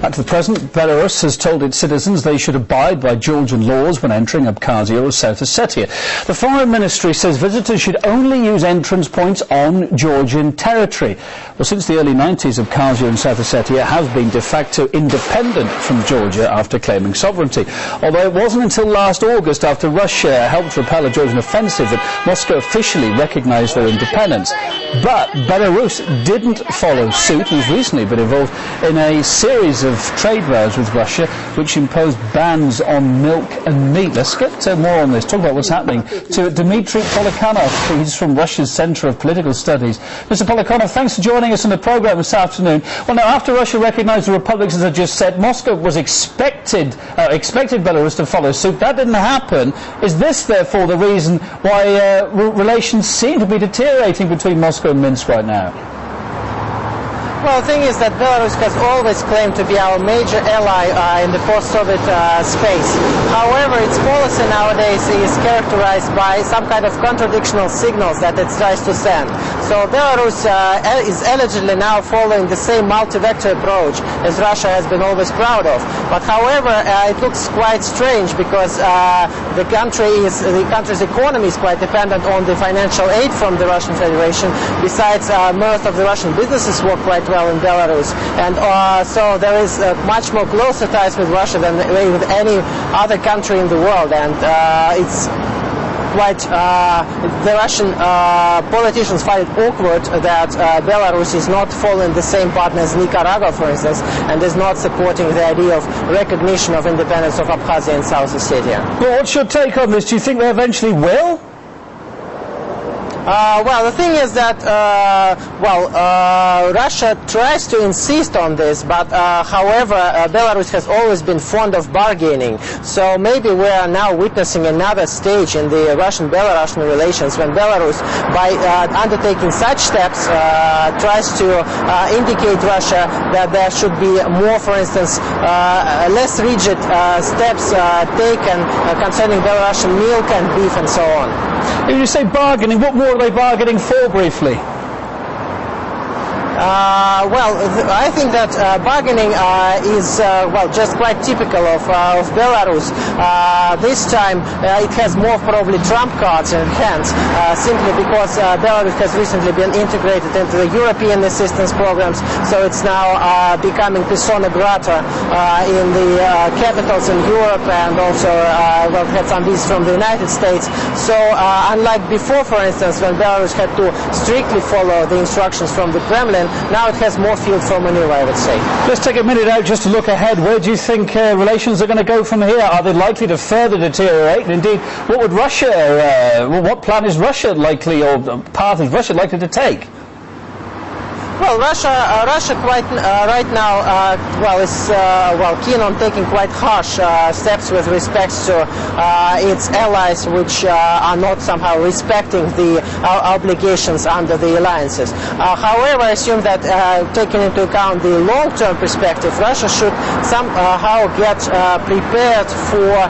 Back to the present, Belarus has told its citizens they should abide by Georgian laws when entering Abkhazia or South Ossetia. The Foreign Ministry says visitors should only use entrance points on Georgian territory. Well, since the early 90s, Abkhazia and South Ossetia have been de facto independent from Georgia after claiming sovereignty. Although it wasn't until last August, after Russia helped repel a Georgian offensive, that Moscow officially recognized their independence. But Belarus didn't follow suit. It has recently been involved in a series of trade rows with Russia, which imposed bans on milk and meat. Let's get more on this, talk about what's happening to Dmitry Polikanov. He's from Russia's Centre of Political Studies. Mr. Polikanov, thanks for joining us on the programme this afternoon. Well, now, after Russia recognised the republics, as I just said, Moscow was expected Belarus to follow suit. That didn't happen. Is this, therefore, the reason why relations seem to be deteriorating between Moscow and Minsk right now? Well, the thing is that Belarus has always claimed to be our major ally in the post-Soviet space. However, its policy nowadays is characterized by some kind of contradictional signals that it tries to send. So Belarus is allegedly now following the same multi-vector approach as Russia has been always proud of. But however, it looks quite strange because the country's economy is quite dependent on the financial aid from the Russian Federation. Besides, most of the Russian businesses work quite well in Belarus, and so there is much more closer ties with Russia than with any other country in the world, and it's quite the Russian politicians find it awkward that Belarus is not following the same pattern as Nicaragua, for instance, and is not supporting the idea of recognition of independence of Abkhazia and South Ossetia. Well, what's your take on this? Do you think they eventually will? Well, the thing is that, Russia tries to insist on this, but however, Belarus has always been fond of bargaining. So maybe we are now witnessing another stage in the Russian-Belarusian relations when Belarus, by undertaking such steps, tries to indicate Russia that there should be more, for instance, less rigid steps taken concerning Belarusian milk and beef and so on. If you say bargaining, what more are they bargaining for, briefly? I think that bargaining is just quite typical of Belarus. This time it has more probably trump cards in hands, simply because Belarus has recently been integrated into the European assistance programs, so it's now becoming persona grata in the capitals in Europe, and also had some visits from the United States. So unlike before, for instance, when Belarus had to strictly follow the instructions from the Kremlin, now it has more field for maneuver, I would say. Let's take a minute out just to look ahead. Where do you think relations are going to go from here? Are they likely to further deteriorate? And indeed, what would Russia, what plan is Russia likely, or path is Russia likely to take? Well, Russia quite right now is keen on taking quite harsh steps with respect to its allies, which are not somehow respecting the obligations under the alliances. However, I assume that taking into account the long-term perspective, Russia should somehow get prepared for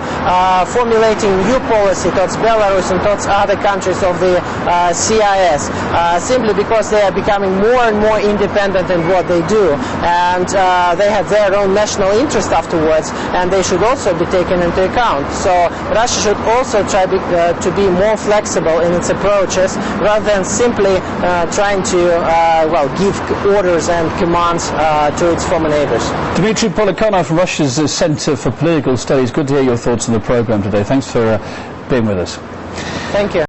formulating new policy towards Belarus and towards other countries of the CIS, simply because they are becoming more and more independent in what they do, and they have their own national interest afterwards, and they should also be taken into account. So Russia should also try to be more flexible in its approaches, rather than simply trying to give orders and commands to its former neighbors. Dmitry Polikanov from Russia's Centre for Political Studies. Good to hear your thoughts on the programme today. Thanks for being with us. Thank you.